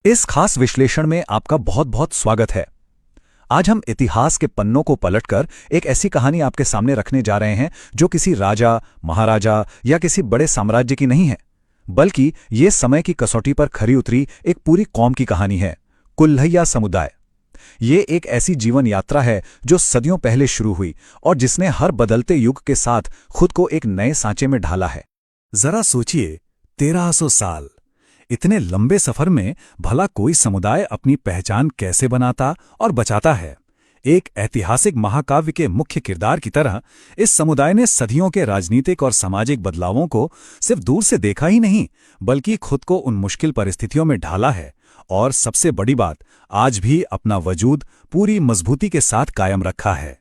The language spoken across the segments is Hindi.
इस खास विश्लेषण में आपका बहुत बहुत स्वागत है। आज हम इतिहास के पन्नों को पलटकर एक ऐसी कहानी आपके सामने रखने जा रहे हैं जो किसी राजा, महाराजा या किसी बड़े साम्राज्य की नहीं है, बल्कि ये समय की कसौटी पर खरी उतरी एक पूरी कौम की कहानी है, कुल्हैया समुदाय। ये एक ऐसी जीवन यात्रा है जो सदियों पहले शुरू हुई और जिसने हर बदलते युग के साथ खुद को एक नए सांचे में ढाला है। जरा सोचिए, 1300 साल, इतने लंबे सफर में भला कोई समुदाय अपनी पहचान कैसे बनाता और बचाता है। एक ऐतिहासिक महाकाव्य के मुख्य किरदार की तरह इस समुदाय ने सदियों के राजनीतिक और सामाजिक बदलावों को सिर्फ दूर से देखा ही नहीं, बल्कि खुद को उन मुश्किल परिस्थितियों में ढाला है और सबसे बड़ी बात, आज भी अपना वजूद पूरी मजबूती के साथ कायम रखा है।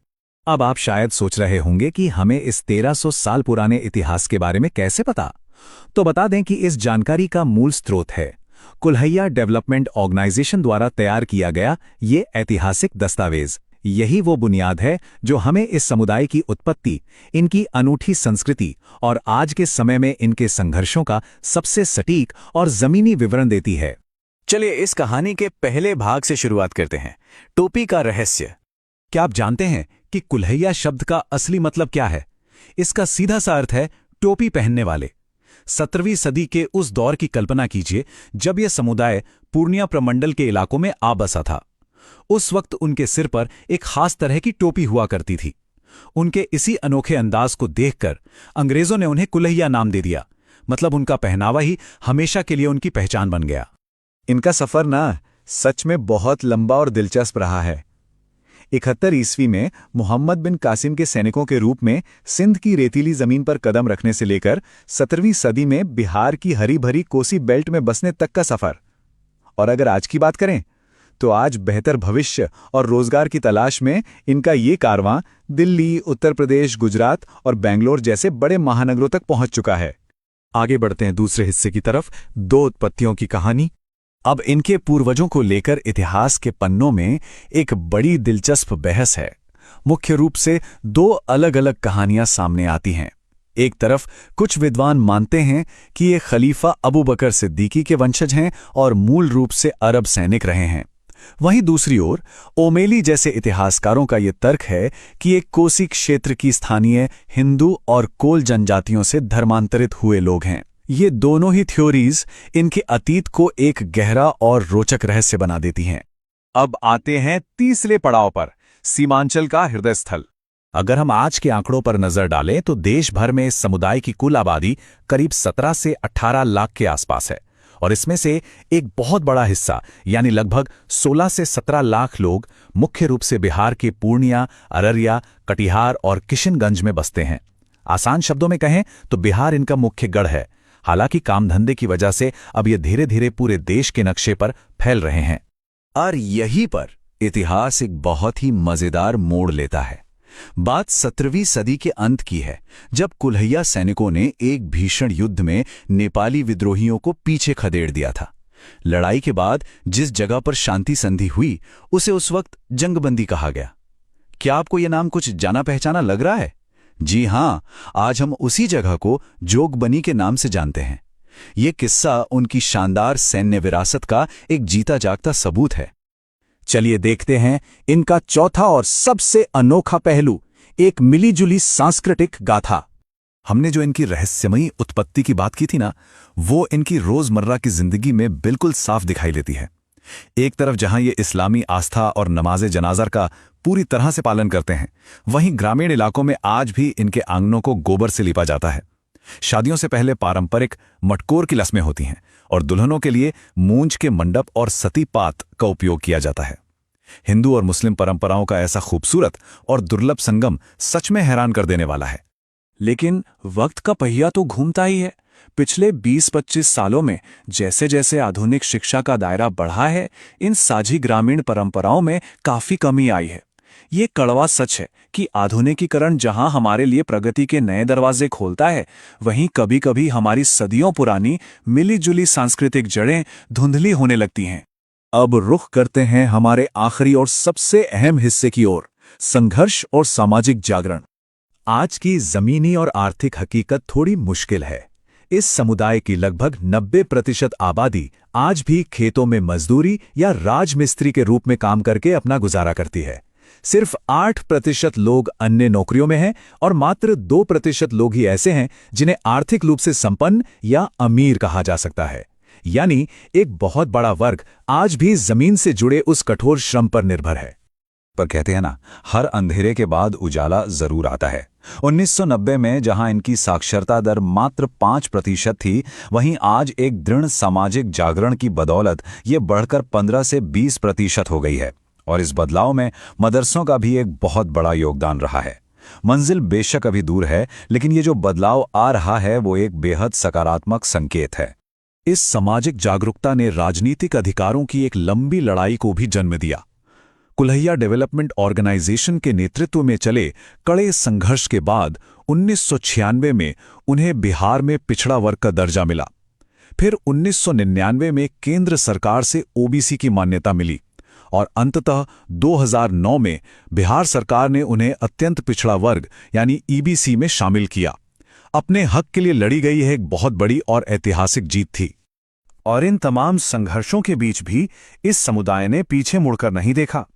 अब आप शायद सोच रहे होंगे कि हमें इस 1300 साल पुराने इतिहास के बारे में कैसे पता। तो बता दें कि इस जानकारी का मूल स्रोत है कुल्हैया डेवलपमेंट ऑर्गेनाइजेशन द्वारा तैयार किया गया ये ऐतिहासिक दस्तावेज। यही वो बुनियाद है जो हमें इस समुदाय की उत्पत्ति, इनकी अनूठी संस्कृति और आज के समय में इनके संघर्षों का सबसे सटीक और जमीनी विवरण देती है। चलिए इस कहानी के पहले भाग से शुरुआत करते हैं, टोपी का रहस्य। क्या आप जानते हैं कि कुल्हैया शब्द का असली मतलब क्या है? इसका सीधा सा अर्थ है टोपी पहनने वाले। 17वीं सदी के उस दौर की कल्पना कीजिए जब यह समुदाय पूर्णिया प्रमंडल के इलाकों में आ बसा था। उस वक्त उनके सिर पर एक खास तरह की टोपी हुआ करती थी। उनके इसी अनोखे अंदाज को देखकर अंग्रेजों ने उन्हें कुल्हैया नाम दे दिया। मतलब उनका पहनावा ही हमेशा के लिए उनकी पहचान बन गया। इनका सफर ना सच में बहुत लंबा और दिलचस्प रहा है। 71 ईस्वी में मोहम्मद बिन कासिम के सैनिकों के रूप में सिंध की रेतीली जमीन पर कदम रखने से लेकर 17वीं सदी में बिहार की हरी भरी कोसी बेल्ट में बसने तक का सफर। और अगर आज की बात करें तो आज बेहतर भविष्य और रोजगार की तलाश में इनका ये कारवां दिल्ली, उत्तर प्रदेश, गुजरात और बेंगलोर जैसे बड़े महानगरों तक पहुंच चुका है। आगे बढ़ते हैं दूसरे हिस्से की तरफ, दो उत्पत्तियों की कहानी। अब इनके पूर्वजों को लेकर इतिहास के पन्नों में एक बड़ी दिलचस्प बहस है। मुख्य रूप से दो अलग अलग कहानियां सामने आती हैं। एक तरफ कुछ विद्वान मानते हैं कि ये खलीफा अबू बकर सिद्दीकी के वंशज हैं और मूल रूप से अरब सैनिक रहे हैं। वहीं दूसरी ओर ओमेली जैसे इतिहासकारों का ये तर्क है कि ये कोसी क्षेत्र की स्थानीय हिंदू और कोल जनजातियों से धर्मांतरित हुए लोग हैं। ये दोनों ही थ्योरीज इनके अतीत को एक गहरा और रोचक रहस्य बना देती हैं। अब आते हैं तीसरे पड़ाव पर, सीमांचल का हृदय स्थल। अगर हम आज के आंकड़ों पर नजर डालें तो देश भर में इस समुदाय की कुल आबादी करीब 17 से 18 लाख के आसपास है और इसमें से एक बहुत बड़ा हिस्सा यानी लगभग 16 से 17 लाख लोग मुख्य रूप से बिहार के पूर्णिया, अररिया, कटिहार और किशनगंज में बसते हैं। आसान शब्दों में कहें तो बिहार इनका मुख्य गढ़ है। हालांकि काम धंधे की वजह से अब ये धीरे धीरे पूरे देश के नक्शे पर फैल रहे हैं। और यहीं पर इतिहास एक बहुत ही मजेदार मोड़ लेता है। बात 17वीं सदी के अंत की है, जब कुल्हैया सैनिकों ने एक भीषण युद्ध में नेपाली विद्रोहियों को पीछे खदेड़ दिया था। लड़ाई के बाद जिस जगह पर शांति संधि हुई उसे उस वक्त जंगबंदी कहा गया। क्या आपको यह नाम कुछ जाना पहचाना लग रहा है? जी हां, आज हम उसी जगह को जोगबनी के नाम से जानते हैं। यह किस्सा उनकी शानदार सैन्य विरासत का एक जीता जागता सबूत है। चलिए देखते हैं इनका चौथा और सबसे अनोखा पहलू, एक मिलीजुली सांस्कृतिक गाथा। हमने जो इनकी रहस्यमयी उत्पत्ति की बात की थी ना, वो इनकी रोजमर्रा की जिंदगी में बिल्कुल साफ दिखाई देती है। एक तरफ जहां ये इस्लामी आस्था और नमाज़े जनाज़ा का पूरी तरह से पालन करते हैं, वहीं ग्रामीण इलाकों में आज भी इनके आंगनों को गोबर से लिपा जाता है। शादियों से पहले पारंपरिक मटकोर की रस्में होती हैं और दुल्हनों के लिए मूंज के मंडप और सती पात का उपयोग किया जाता है। हिंदू और मुस्लिम परंपराओं का ऐसा खूबसूरत और दुर्लभ संगम सच में हैरान कर देने वाला है। लेकिन वक्त का पहिया तो घूमता ही है। पिछले 20-25 सालों में जैसे जैसे आधुनिक शिक्षा का दायरा बढ़ा है, इन साझी ग्रामीण परंपराओं में काफी कमी आई है। ये कड़वा सच है कि आधुनिकीकरण जहां हमारे लिए प्रगति के नए दरवाजे खोलता है, वहीं कभी कभी हमारी सदियों पुरानी मिलीजुली सांस्कृतिक जड़ें धुंधली होने लगती हैं। अब रुख करते हैं हमारे आखिरी और सबसे अहम हिस्से की ओर, संघर्ष और सामाजिक जागरण। आज की जमीनी और आर्थिक हकीकत थोड़ी मुश्किल है, इस समुदाय की लगभग 90% आबादी आज भी खेतों में मजदूरी या राजमिस्त्री के रूप में काम करके अपना गुजारा करती है। सिर्फ 8% लोग अन्य नौकरियों में हैं और मात्र 2% लोग ही ऐसे हैं जिन्हें आर्थिक रूप से संपन्न या अमीर कहा जा सकता है। यानी एक बहुत बड़ा वर्ग आज भी जमीन से जुड़े उस कठोर श्रम पर निर्भर है। पर कहते हैं ना, हर अंधेरे के बाद उजाला जरूर आता है। 1990 में जहां इनकी साक्षरता दर मात्र 5% थी, वहीं आज एक दृढ़ सामाजिक जागरण की बदौलत ये बढ़कर 15 से 20% हो गई है। और इस बदलाव में मदरसों का भी एक बहुत बड़ा योगदान रहा है। मंजिल बेशक अभी दूर है, लेकिन ये जो बदलाव आ रहा है वो एक बेहद सकारात्मक संकेत है। इस सामाजिक जागरूकता ने राजनीतिक अधिकारों की एक लंबी लड़ाई को भी जन्म दिया। कुल्हैया डेवलपमेंट ऑर्गेनाइजेशन के नेतृत्व में चले कड़े संघर्ष के बाद 1996 में उन्हें बिहार में पिछड़ा वर्ग का दर्जा मिला। फिर 1999 में केंद्र सरकार से ओबीसी की मान्यता मिली और अंततः 2009 में बिहार सरकार ने उन्हें अत्यंत पिछड़ा वर्ग यानी ईबीसी में शामिल किया। अपने हक के लिए लड़ी गई यह एक बहुत बड़ी और ऐतिहासिक जीत थी। और इन तमाम संघर्षों के बीच भी इस समुदाय ने पीछे मुड़कर नहीं देखा।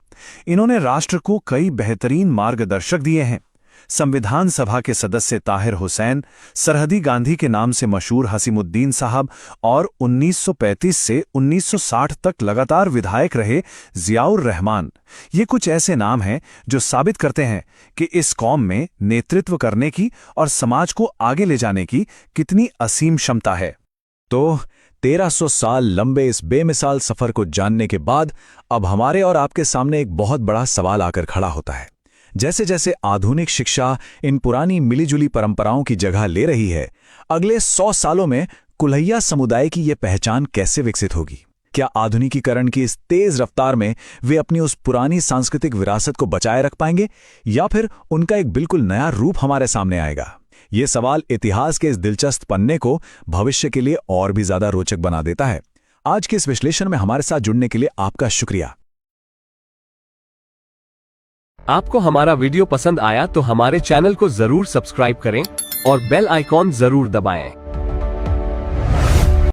इन्होंने राष्ट्र को कई बेहतरीन मार्गदर्शक दिए हैं। संविधान सभा के सदस्य ताहिर हुसैन, सरहदी गांधी के नाम से मशहूर हसीमुद्दीन साहब और 1935 से 1960 तक लगातार विधायक रहे जियाउर रहमान, ये कुछ ऐसे नाम हैं जो साबित करते हैं कि इस कौम में नेतृत्व करने की और समाज को आगे ले जाने की कितनी असीम क्षमता है। तो 1300 साल लंबे इस बेमिसाल सफर को जानने के बाद अब हमारे और आपके सामने एक बहुत बड़ा सवाल आकर खड़ा होता है। जैसे जैसे आधुनिक शिक्षा इन पुरानी मिलीजुली परंपराओं की जगह ले रही है, अगले 100 सालों में कुल्हैया समुदाय की ये पहचान कैसे विकसित होगी? क्या आधुनिकीकरण की इस तेज रफ्तार में वे अपनी उस पुरानी सांस्कृतिक विरासत को बचाए रख पाएंगे या फिर उनका एक बिल्कुल नया रूप हमारे सामने आएगा? ये सवाल इतिहास के इस दिलचस्प पन्ने को भविष्य के लिए और भी ज्यादा रोचक बना देता है। आज के इस विश्लेषण में हमारे साथ जुड़ने के लिए आपका शुक्रिया। आपको हमारा वीडियो पसंद आया तो हमारे चैनल को जरूर सब्सक्राइब करें और बेल आइकॉन जरूर दबाएं।